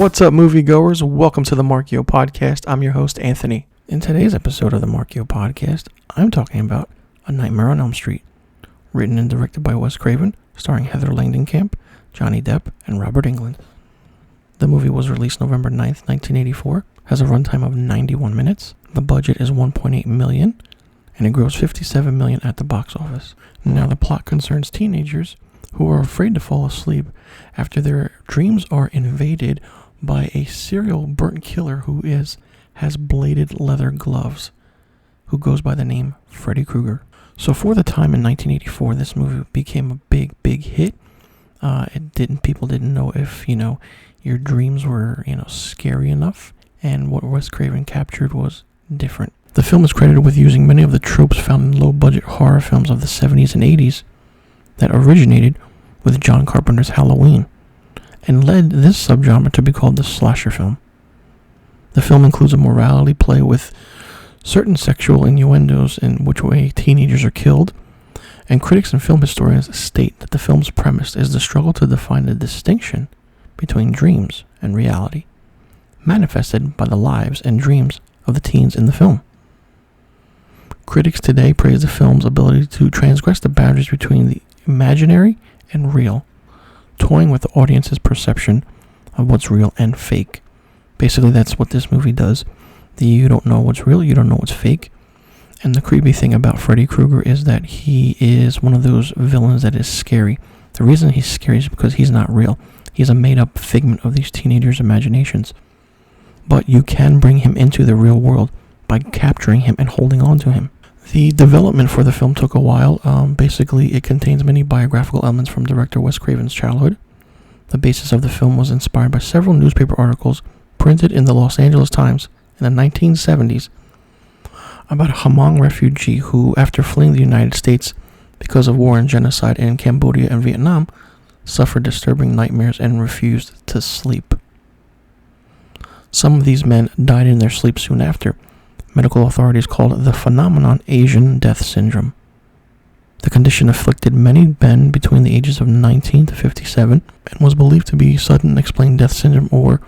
What's up, moviegoers? Welcome to the Marchio podcast. I'm your host, Anthony. In today's episode of the Marchio podcast, I'm talking about A Nightmare on Elm Street, written and directed by Wes Craven, starring Heather Langenkamp, Johnny Depp, and Robert Englund. The movie was released November 9th, 1984, has a runtime of 91 minutes. The budget is $1.8 million, and it grossed $57 million at the box office. Now, the plot concerns teenagers who are afraid to fall asleep after their dreams are invaded by a serial burnt killer who has bladed leather gloves, who goes by the name Freddy Krueger. So for the time in 1984, this movie became a big hit. People didn't know if, your dreams were, scary enough, and what Wes Craven captured was different. The film is credited with using many of the tropes found in low-budget horror films of the 70s and 80s that originated with John Carpenter's Halloween, and led this subgenre to be called the slasher film. The film includes a morality play with certain sexual innuendos in which way teenagers are killed, and critics and film historians state that the film's premise is the struggle to define the distinction between dreams and reality, manifested by the lives and dreams of the teens in the film. Critics today praise the film's ability to transgress the boundaries between the imaginary and real, toying with the audience's perception of what's real and fake. Basically, that's what this movie does. You don't know what's real, you don't know what's fake. And the creepy thing about Freddy Krueger is that he is one of those villains that is scary. The reason he's scary is because he's not real. He's a made-up figment of these teenagers' imaginations. But you can bring him into the real world by capturing him and holding on to him. The development for the film took a while. Basically, it contains many biographical elements from director Wes Craven's childhood. The basis of the film was inspired by several newspaper articles printed in the Los Angeles Times in the 1970s about a Hmong refugee who, after fleeing the United States because of war and genocide in Cambodia and Vietnam, suffered disturbing nightmares and refused to sleep. Some of these men died in their sleep soon after. Medical authorities called the phenomenon Asian death syndrome. The condition afflicted many men between the ages of 19 to 57 and was believed to be sudden unexplained death syndrome or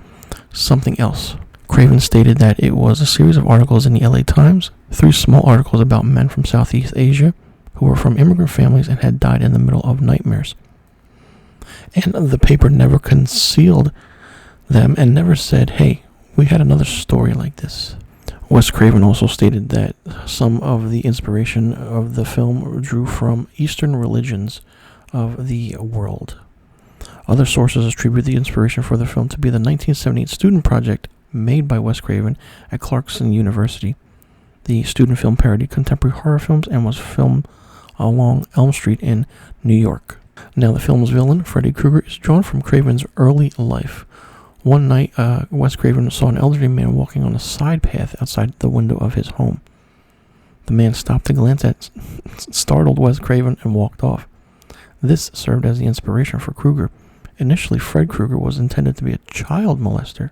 something else. Craven stated that it was a series of articles in the LA Times, 3 small articles about men from Southeast Asia who were from immigrant families and had died in the middle of nightmares. And the paper never concealed them and never said, hey, we had another story like this. Wes Craven also stated that some of the inspiration of the film drew from Eastern religions of the world. Other sources attribute the inspiration for the film to be the 1978 student project made by Wes Craven at Clarkson University. The student film parodied contemporary horror films and was filmed along Elm Street in New York. Now, the film's villain, Freddy Krueger, is drawn from Craven's early life. One night, Wes Craven saw an elderly man walking on a side path outside the window of his home. The man stopped to glance at startled Wes Craven and walked off. This served as the inspiration for Krueger. Initially, Fred Krueger was intended to be a child molester,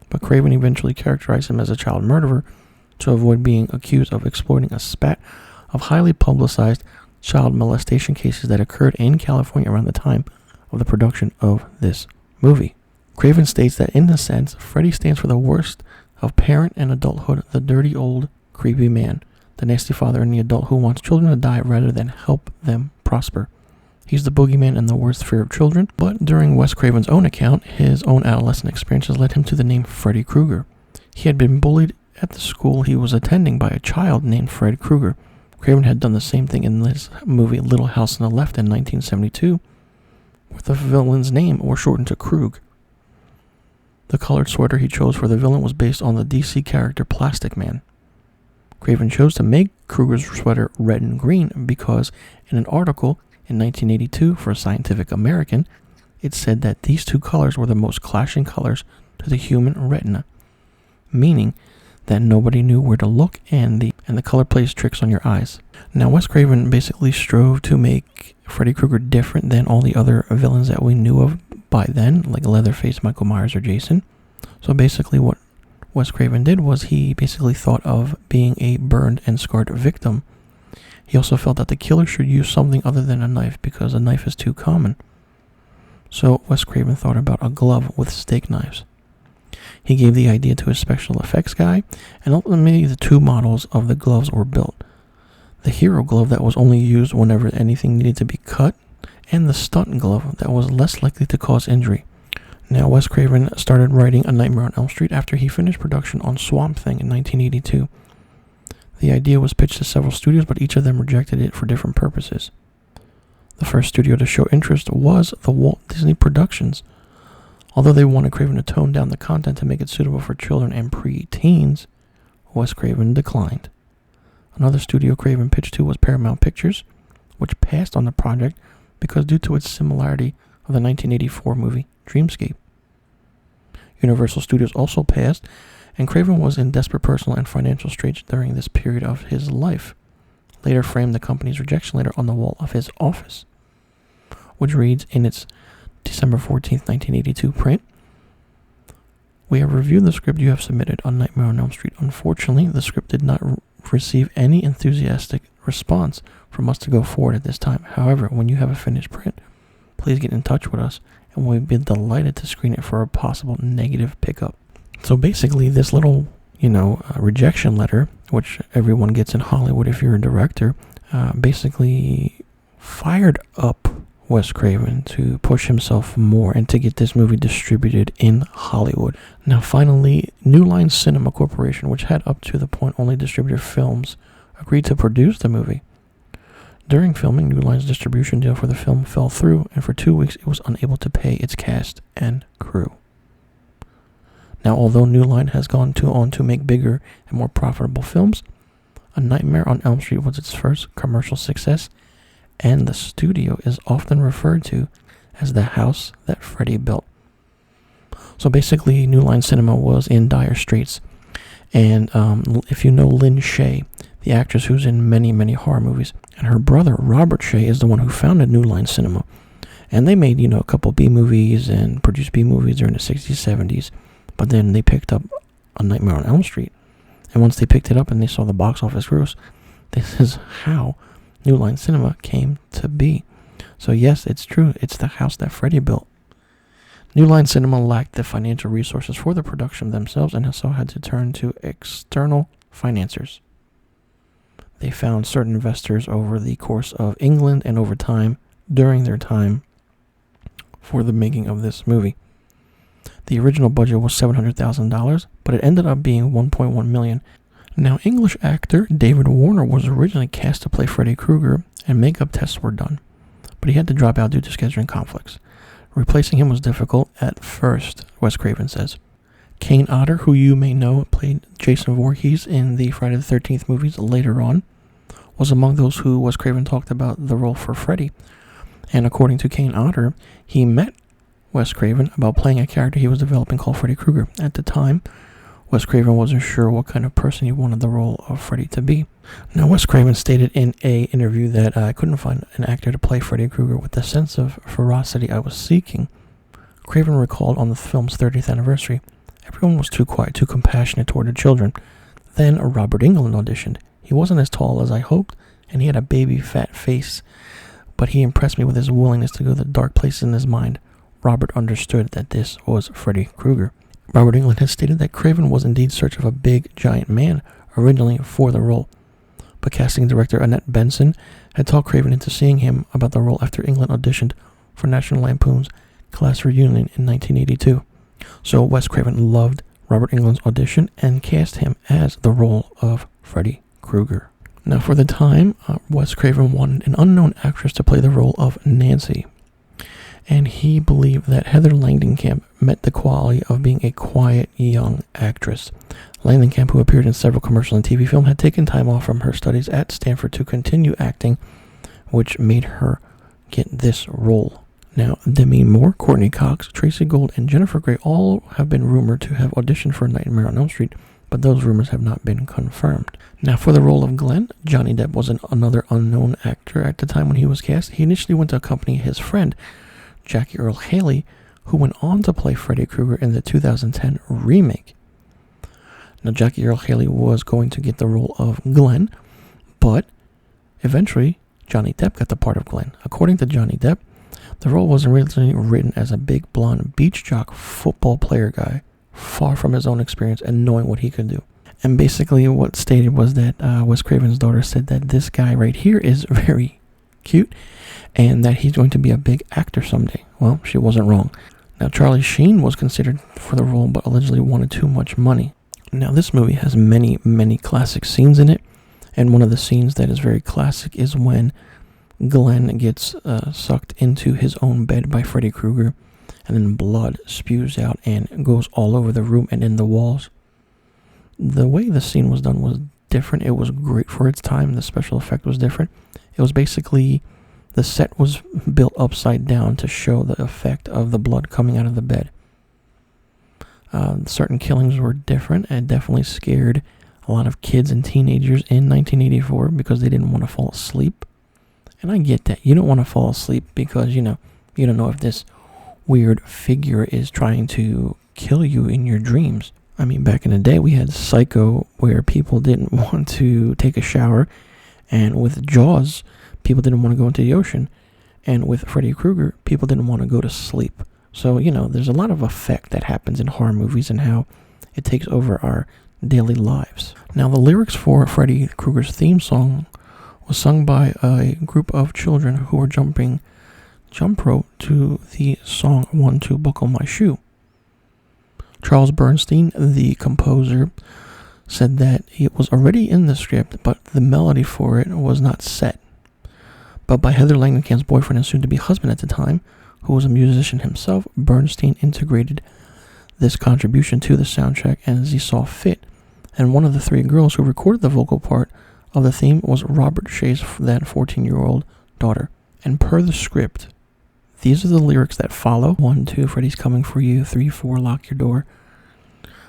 but Craven eventually characterized him as a child murderer to avoid being accused of exploiting a spat of highly publicized child molestation cases that occurred in California around the time of the production of this movie. Craven states that in a sense, Freddy stands for the worst of parent and adulthood, the dirty old creepy man, the nasty father and the adult who wants children to die rather than help them prosper. He's the boogeyman and the worst fear of children, but during Wes Craven's own account, his own adolescent experiences led him to the name Freddy Krueger. He had been bullied at the school he was attending by a child named Fred Krueger. Craven had done the same thing in his movie Little House on the Left in 1972, where the villain's name was shortened to Krug. The colored sweater he chose for the villain was based on the DC character Plastic Man. Craven chose to make Krueger's sweater red and green because in an article in 1982 for Scientific American, it said that these two colors were the most clashing colors to the human retina, meaning that nobody knew where to look and the color plays tricks on your eyes. Now, Wes Craven basically strove to make Freddy Krueger different than all the other villains that we knew of by then, like Leatherface, Michael Myers, or Jason. So basically what Wes Craven did was he basically thought of being a burned and scarred victim. He also felt that the killer should use something other than a knife because a knife is too common. So Wes Craven thought about a glove with steak knives. He gave the idea to his special effects guy, and ultimately the two models of the gloves were built. The hero glove that was only used whenever anything needed to be cut, and the stunt glove that was less likely to cause injury. Now, Wes Craven started writing A Nightmare on Elm Street after he finished production on Swamp Thing in 1982. The idea was pitched to several studios, but each of them rejected it for different purposes. The first studio to show interest was the Walt Disney Productions. Although they wanted Craven to tone down the content to make it suitable for children and pre-teens, Wes Craven declined. Another studio Craven pitched to was Paramount Pictures, which passed on the project because due to its similarity of the 1984 movie Dreamscape. Universal Studios also passed, and Craven was in desperate personal and financial straits during this period of his life. Later framed the company's rejection letter on the wall of his office, which reads in its December 14th, 1982 print, "We have reviewed the script you have submitted on Nightmare on Elm Street. Unfortunately, the script did not receive any enthusiastic response from us to go forward at this time. However, when you have a finished print, please get in touch with us, and we'll be delighted to screen it for a possible negative pickup." So basically, this little, rejection letter, which everyone gets in Hollywood if you're a director, basically fired up Wes Craven to push himself more and to get this movie distributed in Hollywood. Now finally, New Line Cinema Corporation, which had up to the point only distributed films, agreed to produce the movie. During filming, New Line's distribution deal for the film fell through, and for 2 weeks it was unable to pay its cast and crew. Now, although New Line has gone on to make bigger and more profitable films, A Nightmare on Elm Street was its first commercial success, and the studio is often referred to as the house that Freddy built. So basically, New Line Cinema was in dire straits. And if you know Lynn Shay, the actress who's in many, many horror movies, and her brother, Robert Shay, is the one who founded New Line Cinema. And they made, a couple B movies and produced B movies during the 60s, 70s. But then they picked up A Nightmare on Elm Street. And once they picked it up and they saw the box office gross, this is how New Line Cinema came to be. So yes, it's true. It's the house that Freddy built. New Line Cinema lacked the financial resources for the production themselves and so had to turn to external financiers. They found certain investors over the course of England and over time during their time for the making of this movie. The original budget was $700,000, but it ended up being $1.1 million. Now, English actor David Warner was originally cast to play Freddy Krueger, and makeup tests were done, but he had to drop out due to scheduling conflicts. Replacing him was difficult at first, Wes Craven says. Kane Otter, who you may know played Jason Voorhees in the Friday the 13th movies later on, was among those who Wes Craven talked about the role for Freddy. And according to Kane Otter, he met Wes Craven about playing a character he was developing called Freddy Krueger. At the time, Wes Craven wasn't sure what kind of person he wanted the role of Freddy to be. Now, Wes Craven stated in an interview that I couldn't find an actor to play Freddy Krueger with the sense of ferocity I was seeking. Craven recalled on the film's 30th anniversary, everyone was too quiet, too compassionate toward the children. Then Robert Englund auditioned. He wasn't as tall as I hoped, and he had a baby fat face, but he impressed me with his willingness to go to dark places in his mind. Robert understood that this was Freddy Krueger. Robert Englund has stated that Craven was indeed in search of a big, giant man originally for the role, but casting director Annette Benson had talked Craven into seeing him about the role after Englund auditioned for National Lampoon's Class Reunion in 1982. So Wes Craven loved Robert Englund's audition and cast him as the role of Freddy Krueger. Now, for the time, Wes Craven wanted an unknown actress to play the role of Nancy, and he believed that Heather Langenkamp met the quality of being a quiet young actress. Langenkamp, who appeared in several commercial and TV films, had taken time off from her studies at Stanford to continue acting, which made her get this role. Now, Demi Moore, Courtney Cox, Tracy Gold, and Jennifer Grey all have been rumored to have auditioned for Nightmare on Elm Street, but those rumors have not been confirmed. Now, for the role of Glenn, Johnny Depp was another unknown actor at the time when he was cast. He initially went to accompany his friend, Jackie Earle Haley, who went on to play Freddy Krueger in the 2010 remake. Now, Jackie Earle Haley was going to get the role of Glenn, but eventually Johnny Depp got the part of Glenn. According to Johnny Depp, the role was originally written as a big blonde beach jock football player guy far from his own experience and knowing what he could do. And basically what stated was that Wes Craven's daughter said that this guy right here is very cute and that he's going to be a big actor someday. Well, she wasn't wrong. Now, Charlie Sheen was considered for the role, but allegedly wanted too much money. Now, this movie has many, many classic scenes in it, and one of the scenes that is very classic is when Glenn gets sucked into his own bed by Freddy Krueger, and then blood spews out and goes all over the room and in the walls. The way the scene was done was different. It was great for its time. The special effect was different. It was basically, the set was built upside down to show the effect of the blood coming out of the bed. Certain killings were different and definitely scared a lot of kids and teenagers in 1984 because they didn't want to fall asleep. And I get that. You don't want to fall asleep because, you don't know if this weird figure is trying to kill you in your dreams. I mean, back in the day, we had Psycho, where people didn't want to take a shower, and with Jaws, people didn't want to go into the ocean, and with Freddy Krueger, people didn't want to go to sleep. So, there's a lot of effect that happens in horror movies and how it takes over our daily lives. Now, the lyrics for Freddy Krueger's theme song was sung by a group of children who were jumping jump rope to the song "Want to Buckle My Shoe." Charles Bernstein, the composer, said that it was already in the script, but the melody for it was not set. But by Heather Langenkamp's boyfriend and soon-to-be husband at the time, who was a musician himself, Bernstein integrated this contribution to the soundtrack as he saw fit. And one of the three girls who recorded the vocal part of the theme was Robert Shaye's then 14-year-old daughter. And per the script, these are the lyrics that follow. 1, 2, Freddy's coming for you. 3, 4, lock your door.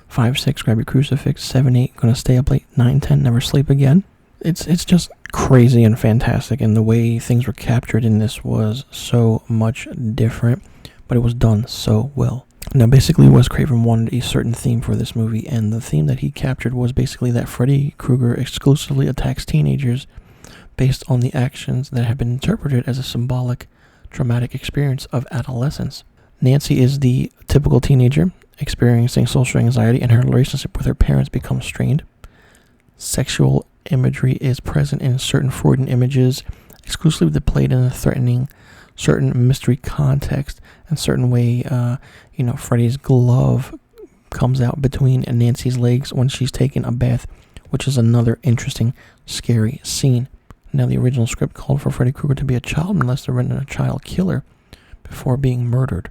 5, 6, grab your crucifix. 7, 8, gonna stay up late. 9, 10, never sleep again. It's just crazy and fantastic, and the way things were captured in this was so much different, but it was done so well. Now, basically, Wes Craven wanted a certain theme for this movie, and the theme that he captured was basically that Freddy Krueger exclusively attacks teenagers based on the actions that have been interpreted as a symbolic traumatic experience of adolescence. Nancy is the typical teenager experiencing social anxiety, and her relationship with her parents becomes strained. Sexual imagery is present in certain Freudian images, exclusively displayed in a threatening, certain mystery context, and certain way, Freddy's glove comes out between Nancy's legs when she's taking a bath, which is another interesting, scary scene. Now, the original script called for Freddy Krueger to be a child molester and a child killer before being murdered.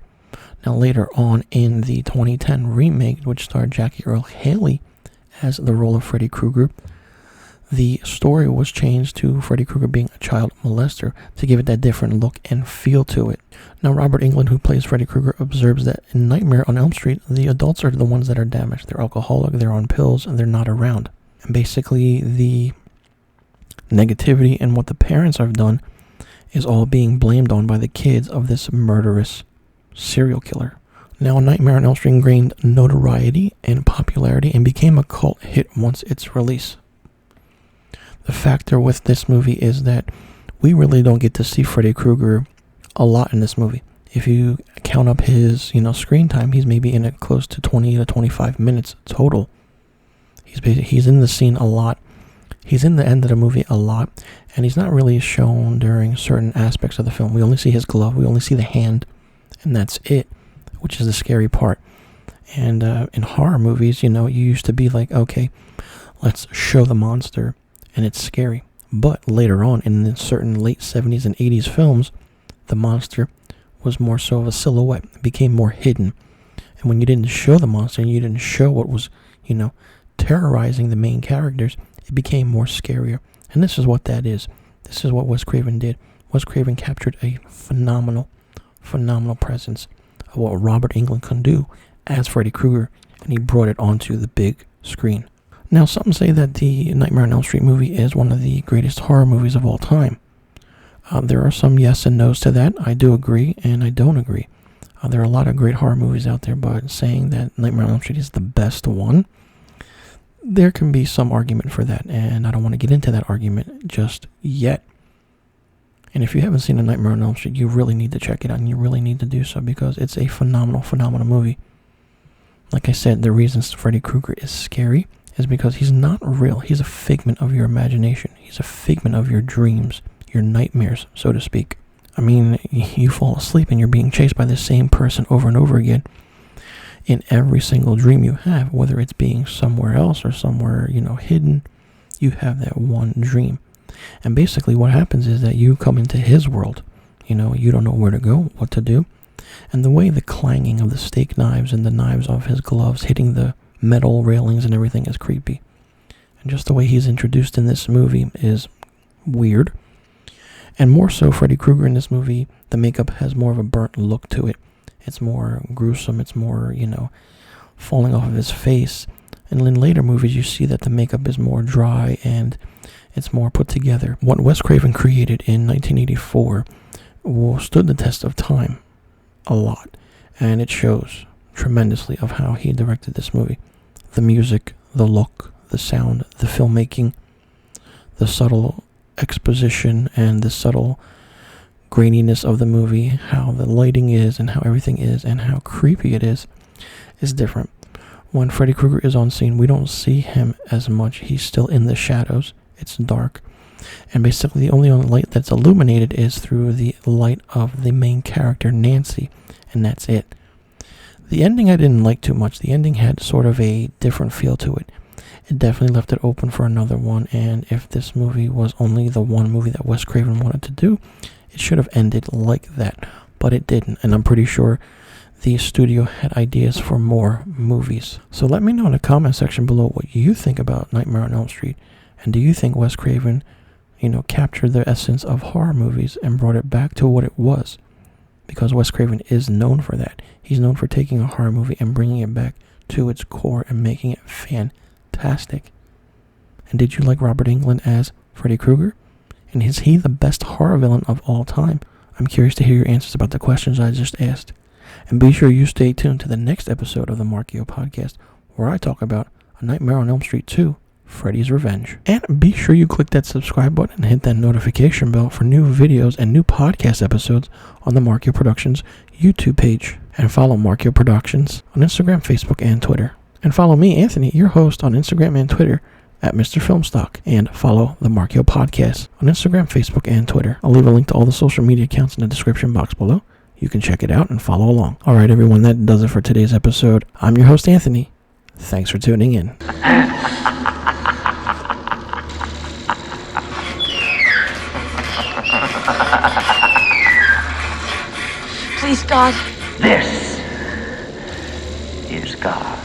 Now, later on in the 2010 remake, which starred Jackie Earle Haley as the role of Freddy Krueger, the story was changed to Freddy Krueger being a child molester to give it that different look and feel to it. Now, Robert Englund, who plays Freddy Krueger, observes that in Nightmare on Elm Street, the adults are the ones that are damaged. They're alcoholic, they're on pills, and they're not around. And basically, the negativity and what the parents have done is all being blamed on by the kids of this murderous serial killer. Now, Nightmare on Elm Street gained notoriety and popularity and became a cult hit once its release. The factor with this movie is that we really don't get to see Freddy Krueger a lot in this movie. If you count up his, screen time, he's maybe in it close to 20 to 25 minutes total. He's in the scene a lot. He's in the end of the movie a lot, and he's not really shown during certain aspects of the film. We only see his glove, we only see the hand, and that's it, which is the scary part. And in horror movies, you used to be like, okay, let's show the monster, and it's scary. But later on, in the certain late 70s and 80s films, the monster was more so of a silhouette. It became more hidden. And when you didn't show the monster, and you didn't show what was, terrorizing the main characters, it became more scarier. And this is what that is. This is what Wes Craven did. Wes Craven captured a phenomenal presence of what Robert Englund can do as Freddy Krueger, and he brought it onto the big screen. Now, some say that the Nightmare on Elm Street movie is one of the greatest horror movies of all time. There are some yes and no's to that. I do agree, and I don't agree. There are a lot of great horror movies out there, but saying that Nightmare on Elm Street is the best one, there can be some argument for that, and I don't want to get into that argument just yet. And if you haven't seen A Nightmare on Elm Street, you really need to check it out, and you really need to do so because it's a phenomenal movie. Like I said, the reason Freddy Krueger is scary is because he's not real. He's a figment of your imagination. He's a figment of your dreams, your nightmares, so to speak. I mean, you fall asleep and you're being chased by the same person over and over again in every single dream you have, whether it's being somewhere else or somewhere, hidden. You have that one dream. And basically what happens is that you come into his world. You don't know where to go, what to do. And the way the clanging of the steak knives and the knives of his gloves hitting the metal railings and everything is creepy. And just the way he's introduced in this movie is weird. And more so, Freddy Krueger in this movie, the makeup has more of a burnt look to it. It's more gruesome. It's more, falling off of his face. And in later movies, you see that the makeup is more dry and it's more put together. What Wes Craven created in 1984 stood the test of time a lot. And it shows tremendously of how he directed this movie. The music, the look, the sound, the filmmaking, the subtle exposition, and the subtle graininess of the movie, how the lighting is and how everything is and how creepy it is different. When Freddy Krueger is on scene, we don't see him as much. He's still in the shadows. It's dark. And basically the only light that's illuminated is through the light of the main character, Nancy. And that's it. The ending I didn't like too much. The ending had sort of a different feel to it. It definitely left it open for another one. And if this movie was only the one movie that Wes Craven wanted to do, it should have ended like that. But it didn't. And I'm pretty sure the studio had ideas for more movies. So let me know in the comment section below what you think about Nightmare on Elm Street. And do you think Wes Craven, captured the essence of horror movies and brought it back to what it was? Because Wes Craven is known for that. He's known for taking a horror movie and bringing it back to its core and making it fantastic. And did you like Robert Englund as Freddy Krueger? And is he the best horror villain of all time? I'm curious to hear your answers about the questions I just asked. And be sure you stay tuned to the next episode of the Marchio podcast, where I talk about A Nightmare on Elm Street 2, Freddy's Revenge. And be sure you click that subscribe button and hit that notification bell for new videos and new podcast episodes on the Marchio Productions YouTube page. And follow Marchio Productions on Instagram, Facebook, and Twitter. And follow me, Anthony, your host, on Instagram and Twitter at misterfilmstock. And follow the Marchio Podcast on Instagram, Facebook, and Twitter. I'll leave a link to all the social media accounts in the description box below. You can check it out and follow along. Alright everyone, that does it for today's episode. I'm your host, Anthony. Thanks for tuning in. Please, God. This is God.